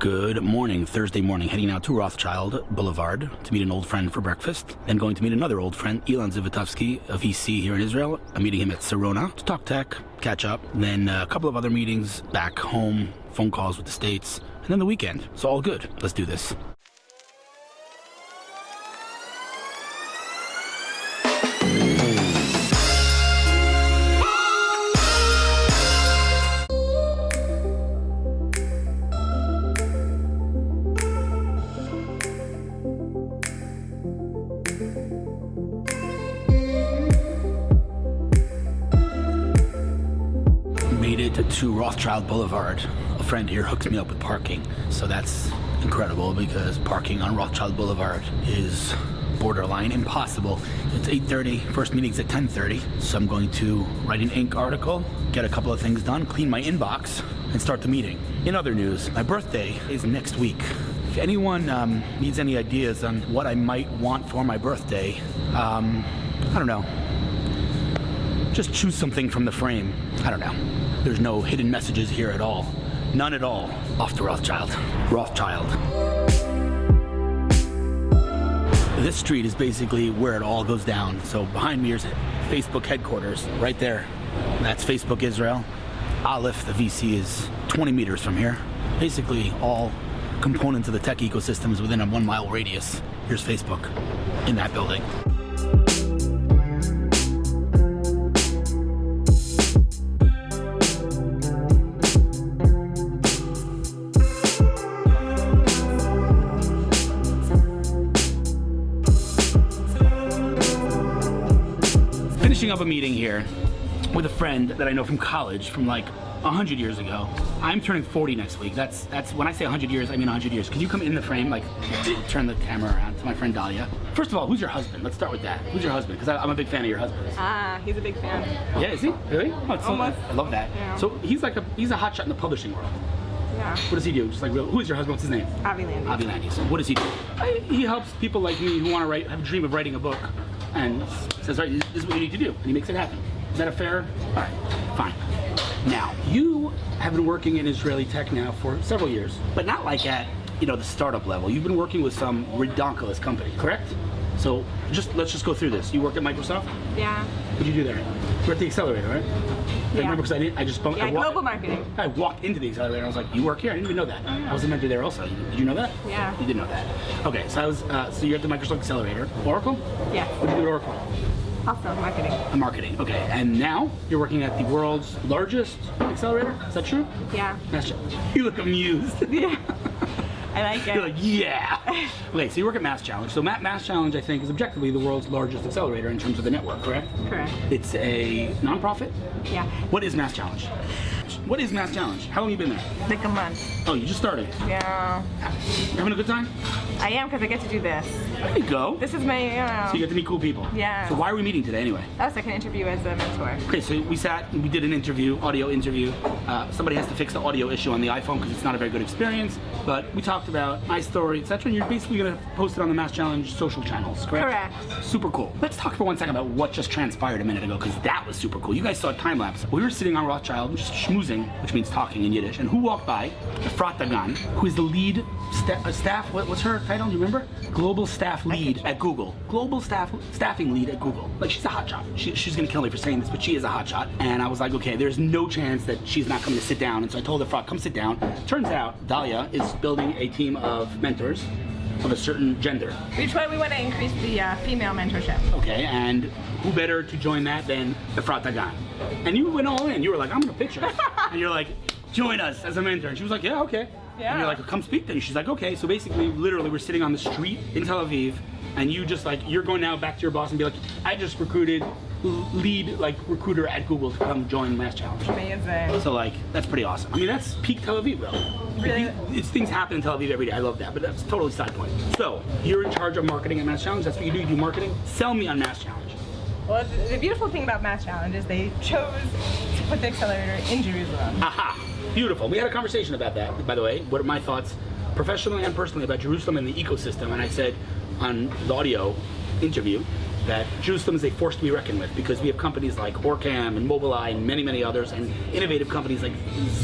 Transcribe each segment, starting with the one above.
Good morning, Thursday morning, heading out to Rothschild Boulevard to meet an old friend for breakfast. Then going to meet another old friend, Elon, a VC here in Israel. I'm meeting him at Sarona to talk tech, catch up. Then a couple of other meetings back home, phone calls with the States, and then the weekend. So all good. Let's do this. Made it to Rothschild Boulevard. A friend here hooks me up with parking, so that's incredible because parking on Rothschild Boulevard is borderline impossible. It's 8:30, first meeting's at 10:30, so I'm going to write an Inc. article, get a couple of things done, clean my inbox, and start the meeting. In other news, my birthday is next week. If anyone needs any ideas on what I might want for my birthday, I don't know. Just choose something from the frame. I don't know. There's no hidden messages here at all. None at all. Off to Rothschild. Rothschild. This street is basically where it all goes down. So behind me is Facebook headquarters, right there. That's Facebook Israel. Aleph, the VC, is 20 meters from here. Basically all components of the tech ecosystem is within a 1 mile radius. Here's Facebook in that building. Finishing up a meeting here with a friend that I know from college from like 100 years ago. I'm turning 40 next week. That's when I say 100 years, I mean 100 years. Can you come in the frame, like turn the camera around to my friend Dahlia? First of all, who's your husband? Let's start with that. Who's your husband? Because I'm a big fan of your husband. He's a big fan. Yeah, is he? Really? Oh, it's Almost. I love that. Yeah. So he's a hotshot in the publishing world. Yeah. What does he do? Just like, who is your husband? What's his name? Avi Landy. So what does he do? He helps people like me who want to have a dream of writing a book, and says, right, this is what you need to do, and he makes it happen. Is that a fair? All right, fine. Now, you have been working in Israeli tech now for several years, but not like at, the startup level. You've been working with some redonkulous company, correct? So let's just go through this. You work at Microsoft? Yeah. What did you do there? You were at the accelerator, right? I remember because I just bumped. Yeah, global marketing. I walked into the accelerator and I was like, you work here? I didn't even know that. I was a mentor there also. Did you know that? Yeah. You didn't know that. Okay, so so you're at the Microsoft accelerator. Oracle? Yeah. What do you do at Oracle? Also marketing. Marketing, okay. And now you're working at the world's largest accelerator? Is that true? Yeah. You look amused. Yeah. I like it. You're like, yeah. Okay, so you work at Mass Challenge. So Mass Challenge, I think, is objectively the world's largest accelerator in terms of the network, correct? Correct. It's a nonprofit? Yeah. What is Mass Challenge? What is Mass Challenge? How long have you been there? Like a month. Oh, you just started? Yeah. You having a good time? I am, because I get to do this. There you go. This is my, So you get to meet cool people. Yeah. So why are we meeting today anyway? Oh, so I can interview as a mentor. Okay, so we sat and we did an interview, audio interview. Somebody has to fix the audio issue on the iPhone because it's not a very good experience. But we talked about my story, etc. And you're basically going to post it on the Mass Challenge social channels, correct? Correct. Super cool. Let's talk for 1 second about what just transpired a minute ago, because that was super cool. You guys saw a time lapse. We were sitting on Rothschild, just schmoozing, which means talking in Yiddish. And who walked by? Efrat Dagan, who is the lead staff. What's her title? Do you remember? Global staff lead at Google. Global staffing lead at Google. Like, she's a hotshot. She's gonna kill me for saying this, but she is a hotshot. And I was like, okay, there's no chance that she's not coming to sit down. And so I told Efrat, come sit down. Turns out Dahlia is building a team of mentors of a certain gender. Which way we want to increase the female mentorship. Okay, and who better to join that than Efrat Dagan? And you went all in. You were like, I'm gonna pitch her. And you're like, join us as a mentor. And she was like, yeah, okay. Yeah. And you're like, come speak then. She's like, okay. So basically, literally, we're sitting on the street in Tel Aviv, and you just you're going now back to your boss and be like, I just recruited lead recruiter at Google to come join Mass Challenge. Amazing. So that's pretty awesome. I mean, that's peak Tel Aviv though. Really? Things happen in Tel Aviv every day. I love that, but that's totally side point. So you're in charge of marketing at Mass Challenge. That's what you do. You do marketing. Sell me on Mass Challenge. Well, the beautiful thing about Mass Challenge is they chose to put the accelerator in Jerusalem. Aha! Beautiful. We had a conversation about that, by the way. What are my thoughts, professionally and personally, about Jerusalem and the ecosystem? And I said on the audio interview that Jerusalem is a force to be reckoned with, because we have companies like Orcam and Mobileye and many, many others, and innovative companies like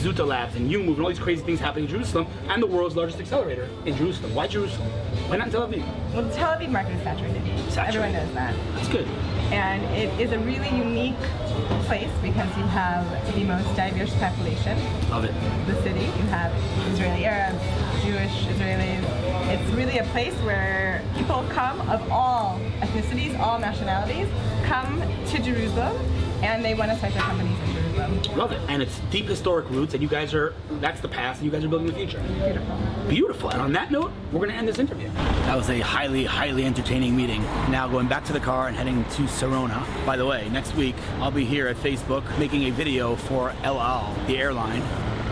Zuta Labs and YouMove and all these crazy things happening in Jerusalem, and the world's largest accelerator in Jerusalem. Why Jerusalem? Why not in Tel Aviv? Well, the Tel Aviv market is saturated. Everyone knows that. That's good. And it is a really unique place because you have the most diverse population. Love it. The city. You have Israeli Arabs, Jewish Israelis. It's really a place where people come of all ethnicities, all nationalities, come to Jerusalem, and they want to start their companies in Jerusalem. Love it. And it's deep historic roots, and you guys are, that's the past, and you guys are building the future. Beautiful. Beautiful. And on that note, we're going to end this interview. That was a highly, highly entertaining meeting. Now going back to the car and heading to Sarona. By the way, next week, I'll be here at Facebook making a video for Elon, the airline.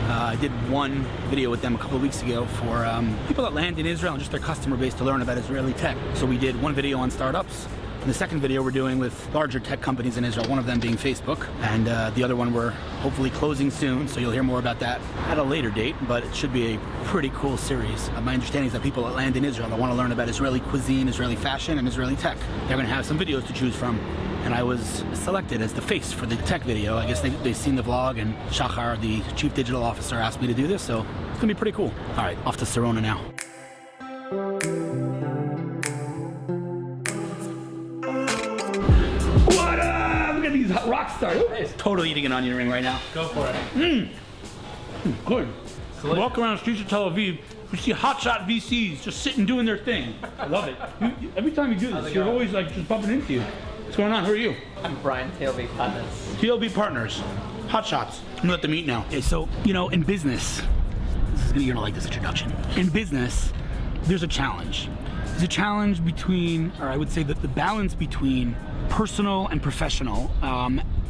I did one video with them a couple of weeks ago for people that land in Israel and just their customer base to learn about Israeli tech. So we did one video on startups. And the second video we're doing with larger tech companies in Israel, one of them being Facebook, and the other one we're hopefully closing soon, so you'll hear more about that at a later date, but it should be a pretty cool series. My understanding is that people that land in Israel that want to learn about Israeli cuisine, Israeli fashion, and Israeli tech, they're going to have some videos to choose from. And I was selected as the face for the tech video. I guess they've seen the vlog, and Shachar, the chief digital officer, asked me to do this, so it's going to be pretty cool. All right, off to Sarona now. What up? Look at these rock stars. It's totally eating an onion ring right now. Go for it. Good. You walk around the streets of Tel Aviv, you see hotshot VCs just sitting doing their thing. I love it. Every time you do this, you're always like just bumping into you. What's going on? Who are you? I'm Brian, TLB Partners. TLB Partners. Hotshots. I'm gonna let them eat now. Okay, so, you know, in business, you're gonna like this introduction. In business, there's a challenge. There's a challenge between, or I would say that the balance between personal and professional,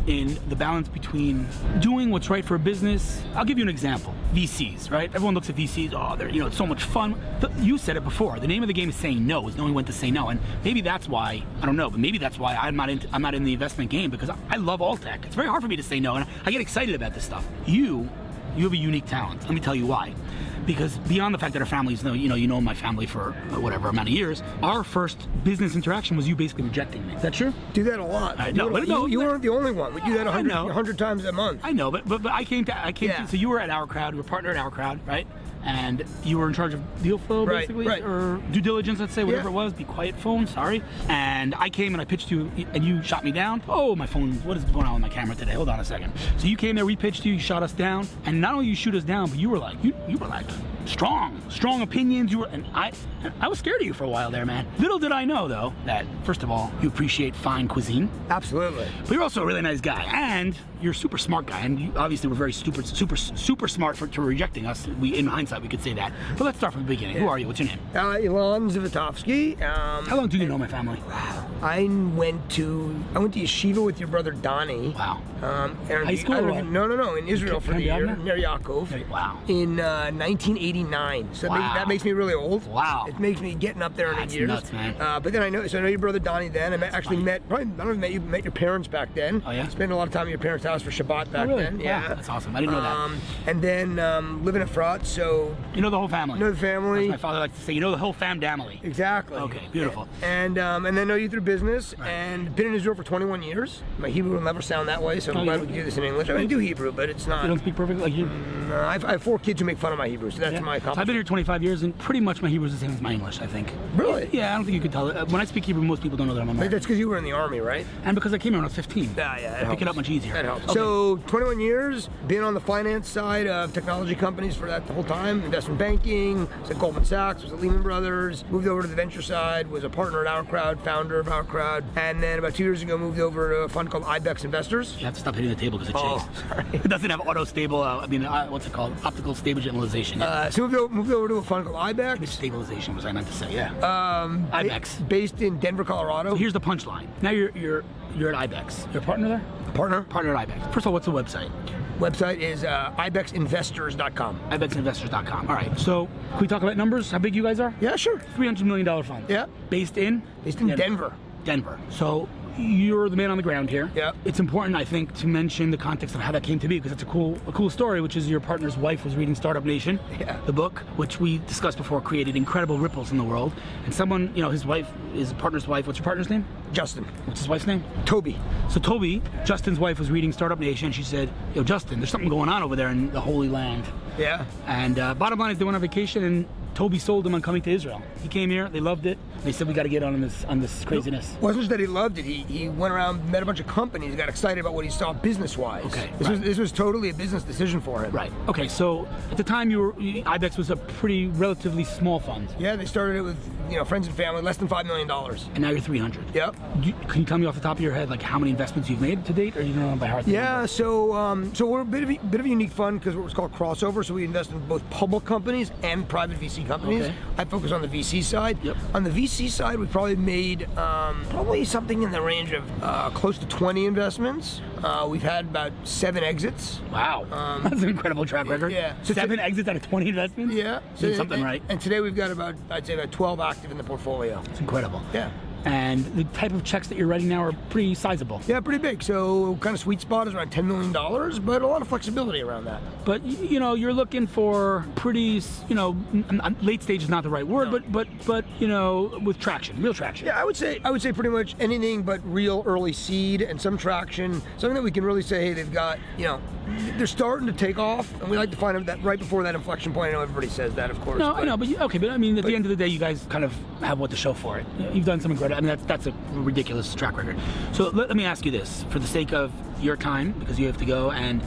in the balance between doing what's right for a business. I'll give you an example. VCs, right? Everyone looks at VCs, oh, they're, you know, it's so much fun. You said it before. The name of the game is saying no, is knowing when to say no. And maybe that's why, I don't know, but maybe that's why I'm not in the investment game, because I love all tech. It's very hard for me to say no, and I get excited about this stuff. You have a unique talent. Let me tell you why. Because beyond the fact that our families know, you know my family for whatever amount of years, our first business interaction was you basically rejecting me. Is that true? Do that a lot. No, you weren't the only one. We do that 100 times a month. I know, but I came to, so you were at Our Crowd, we were partner at Our Crowd, right? And you were in charge of deal flow, basically, right. Or due diligence, let's say, whatever it was. Be quiet phone, sorry. And I came and I pitched you, and you shot me down. Oh, my phone, what is going on with my camera today? Hold on a second. So you came there, we pitched you shot us down, and not only you shoot us down, but you were like strong opinions. You were, and I was scared of you for a while there, man. Little did I know, though, that first of all, you appreciate fine cuisine. Absolutely. But you're also a really nice guy, and you're a super smart guy, and you obviously were very super smart to rejecting us. In hindsight, we could say that. But let's start from the beginning. Who are you? What's your name? Elon Zvitovsky. How long do you know my family? I went to yeshiva with your brother Donnie. Wow. High school or what? No, in Israel for the year, Ner Yaakov. Wow. In 1989. So that makes me really old. Wow. It makes me getting up there in That's the years. nuts, man. But then I know your brother Donnie then. I met your parents back then. Oh, yeah? Spent a lot of time at your parents' house for Shabbat back then. Yeah. That's awesome. I didn't know that. And then living in Efrat, so... You know the whole family. Know the family. As my father likes to say, you know the whole family. Exactly. Okay, beautiful. And then know you through business, and been in Israel for 21 years. My Hebrew will never sound that way, so I'm glad we can do this in English. I mean, I do Hebrew, but it's not... You don't speak perfect like you? No, I have 4 kids who make fun of my Hebrew, so that's my accomplishment. So I've been here 25 years, and pretty much my Hebrew is the same as my English, I think. Really? Yeah, I don't think you could tell. When I speak Hebrew, most people don't know that I'm American. That's because you were in the Army, right? And because I came here when I was 15. Yeah, I pick it up much easier. That helps. Okay. So, 21 years, been on the finance side of technology companies for that the whole time. Investment banking, was at Goldman Sachs, was at Lehman Brothers, moved over to the venture side, was a partner at Our Crowd, founder of Our Crowd, and then about 2 years ago moved over to a fund called Ibex Investors. You have to stop hitting the table because it shakes. Oh, sorry. It doesn't have auto-stable, what's it called? Optical stabilization. So moved over to a fund called Ibex. Stabilization was I meant to say, yeah. Ibex. Based in Denver, Colorado. So here's the punchline. Now you're at Ibex. You're a partner there? Partner. Partner at Ibex. First of all, what's the website? Website is ibexinvestors.com. ibexinvestors.com. All right. So can we talk about numbers? How big you guys are? Yeah, sure. $300 million fund. Yeah. Based in? Denver. Denver. So you're the man on the ground here. Yeah. It's important, I think, to mention the context of how that came to be, because it's a cool story, which is your partner's wife was reading Startup Nation, the book, which we discussed before, created incredible ripples in the world. And someone, his partner's wife, what's your partner's name? Justin. What's his wife's name? Toby. So Toby, Justin's wife, was reading Startup Nation. She said, "Yo, Justin, there's something going on over there in the Holy Land." Yeah. And bottom line is they went on vacation, and Toby sold him on coming to Israel. He came here, they loved it. They said, we got to get on this craziness. It wasn't just that he loved it. He went around, met a bunch of companies, got excited about what he saw business-wise. Okay, This was totally a business decision for him. Right. Okay, so at the time, IBEX was a pretty relatively small fund. Yeah, they started it with friends and family, less than $5 million. And now you're 300. Yep. Can you tell me off the top of your head, like, how many investments you've made to date, or you don't know by heart? Yeah, so we're a bit of a unique fund because what's called crossover. So we invest in both public companies and private VC companies. Okay. I focus on the VC side. Yep. On the VC side, we've probably made something in the range of close to 20 investments. We've had about 7 exits. Wow. That's an incredible track record. Yeah. So 7 exits out of 20 investments? Yeah. Doing something right. And today we've got about 12 active in the portfolio. It's incredible. Yeah. And the type of checks that you're writing now are pretty sizable. Yeah, pretty big. So kind of sweet spot is around $10 million, but a lot of flexibility around that. But you're looking for pretty, late stage is not the right word, but with traction, real traction. Yeah, I would say pretty much anything but real early seed and some traction, something that we can really say, hey, they've got, they're starting to take off, and we like to find that right before that inflection point. I know everybody says that, of course. No, I know, but I mean, at the end of the day, you guys kind of have what to show for it. You've done some incredible. I mean, that's a ridiculous track record. So let me ask you this, for the sake of your time, because you have to go, and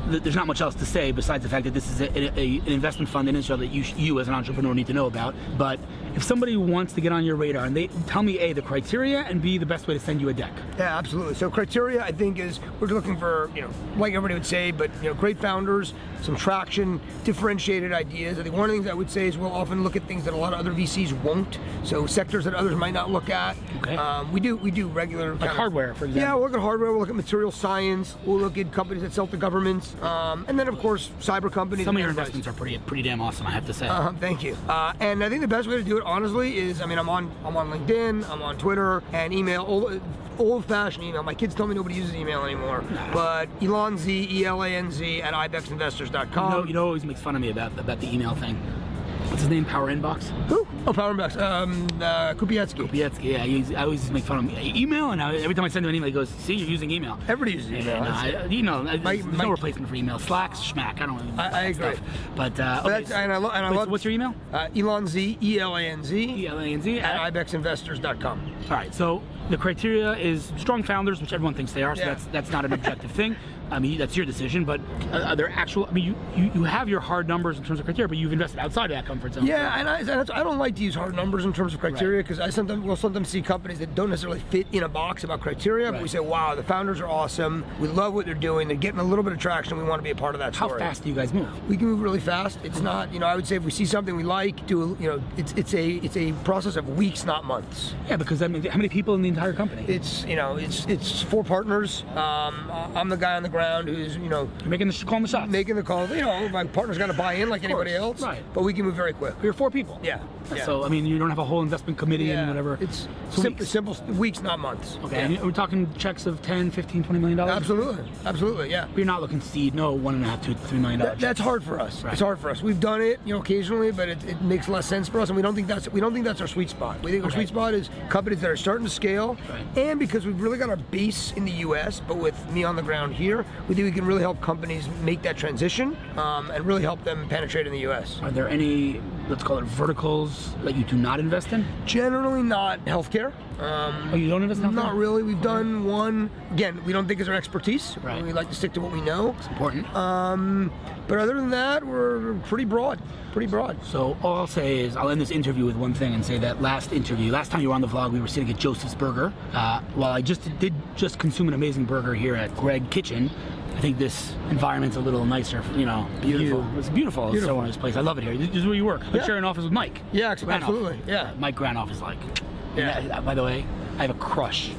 there's not much else to say besides the fact that this is an investment fund in Israel that you as an entrepreneur need to know about. But if somebody wants to get on your radar, and they tell me A, the criteria, and B, the best way to send you a deck. Yeah, absolutely. So criteria, I think, is we're looking for, like everybody would say, but great founders, some traction, differentiated ideas. I think one of the things I would say is we'll often look at things that a lot of other VCs won't. So sectors that others might not look at. Okay. We do regular like hardware, for example. Yeah, we'll look at hardware. We'll look at material science. We'll look at companies that sell to governments, and then of course cyber companies. Some of your investments are pretty damn awesome, I have to say. Thank you. And I think the best way to do it, honestly, is I'm on LinkedIn, I'm on Twitter, and email. Old-fashioned email. My kids tell me nobody uses email anymore. But Elon Z, ELANZ at ibexinvestors.com. You know, always makes fun of me about the email thing. What's his name? Power Inbox? Who? Oh, Power Inbox. Kupiecki. Kupiecki, yeah. I always make fun of me. Email, and every time I send him an email, he goes, see, you're using email. Everybody uses email. There's no replacement for email. Slack's schmack. I don't know. I agree. Stuff. But, okay. What's your email? Elon Z, ELANZ. ELANZ. At ibexinvestors.com. All right, so the criteria is strong founders, which everyone thinks they are, so Yeah. that's not an objective thing. I mean, that's your decision, but are there actual, I mean, you have your hard numbers in terms of criteria, but you've invested outside of that comfort zone. Yeah, and I don't like to use hard numbers in terms of criteria, because we'll sometimes see companies that don't necessarily fit in a box about criteria, but we say, wow, the founders are awesome, we love what they're doing, they're getting a little bit of traction, we want to be a part of that story. How fast do you guys move? We can move really fast. It's not, I would say if we see something we like, it's a process of weeks, not months. Yeah, because I mean, how many people in the entire company? It's 4 partners. I'm the guy on the ground who's, You're making calling the shots. making the calls. My partner's got to buy in like anybody else. Right. But we can move very quick. You're 4 people. Yeah. So, I mean, you don't have a whole investment committee and whatever. It's So simple weeks, not months. Okay, Yeah. and we're talking checks of $10, $15, $20 million? Absolutely, yeah. You're not looking seed, no $1.5 to $3 million. That's hard for us. Right. It's hard for us. We've done it, occasionally, but it makes less sense for us, and we don't think that's our sweet spot. We think our sweet spot is companies that are starting to scale, and because we've really got our base in the U.S., but with me on the ground here, we think we can really help companies make that transition and really help them penetrate in the U.S. Are there any, let's call it verticals, that you do not invest in? Generally not healthcare. You don't invest in healthcare? Not really. We've done one. Again, we don't think it's our expertise. Right. We like to stick to what we know. It's important. But other than that, we're pretty broad. So all I'll say is, I'll end this interview with one thing and say that last time you were on the vlog, we were sitting at Joseph's Burger. While I did consume an amazing burger here at Greg Kitchen, I think this environment's a little nicer, Beautiful. It's beautiful. It's so nice place. I love it here. This is where you work. I share an office with Mike. Yeah, Granoff. absolutely. Yeah. Mike Granoff is like, Yeah. by the way, I have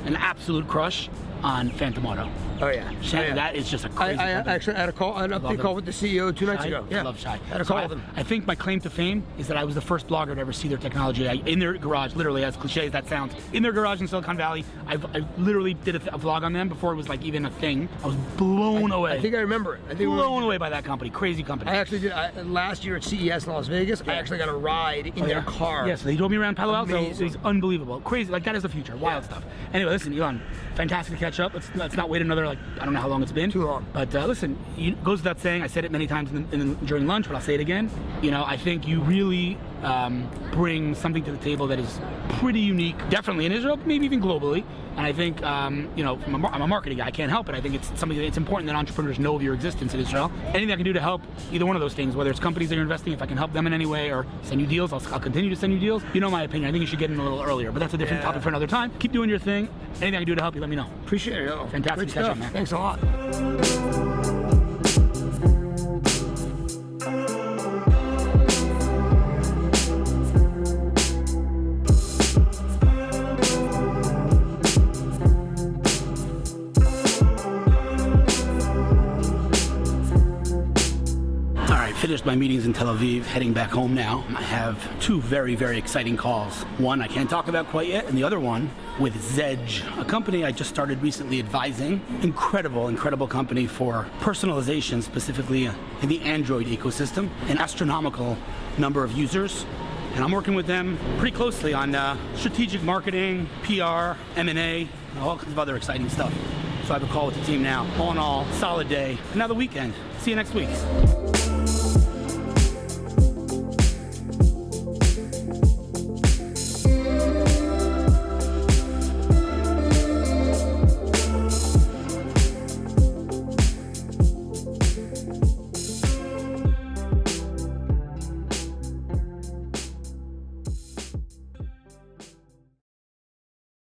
an absolute crush on Phantom Auto. Oh yeah. That is just a crazy I company. actually had an update call with the CEO 2 nights Shai? ago. I love Shai. Had a So call with him. I think my claim to fame is that I was the first blogger to ever see their technology in their garage, literally, as cliche as that sounds. In their garage in Silicon Valley, I literally did a vlog on them before it was like even a thing. I was blown away. I think I remember it. I think blown away by that company. Crazy company. I actually did. Last year at CES in Las Vegas, I actually got a ride in their car. Yes, they drove me around Palo Alto. Amazing. It was unbelievable. Crazy. Like, that is the future. Wild stuff. Anyway, listen, Elon, fantastic to catch up. Let's not wait another, like, I don't know how long it's been. Too long. But listen, it goes without saying, I said it many times during lunch, but I'll say it again. You know, I think you really bring something to the table that is pretty unique, definitely in Israel, maybe even globally. And I think, you know, I'm a marketing guy, I can't help it. I think it's something that it's important that entrepreneurs know of your existence in Israel. Anything I can do to help either one of those things, whether it's companies that you're investing, if I can help them in any way or send you deals, I'll continue to send you deals. You know my opinion. I think you should get in a little earlier, but that's a different topic for another time. Keep doing your thing. Anything I can do to help you, let me know. Appreciate it. Oh, Fantastic great catch up, stuff. man. Thanks a lot. Finished my meetings in Tel Aviv, heading back home now. I have two very, very exciting calls. One I can't talk about quite yet, and the other one with Zedge, a company I just started recently advising. Incredible company for personalization, specifically in the Android ecosystem. An astronomical number of users. And I'm working with them pretty closely on strategic marketing, PR, M&A, and all kinds of other exciting stuff. So I have a call with the team now. All in all, solid day. And now the weekend. See you next week.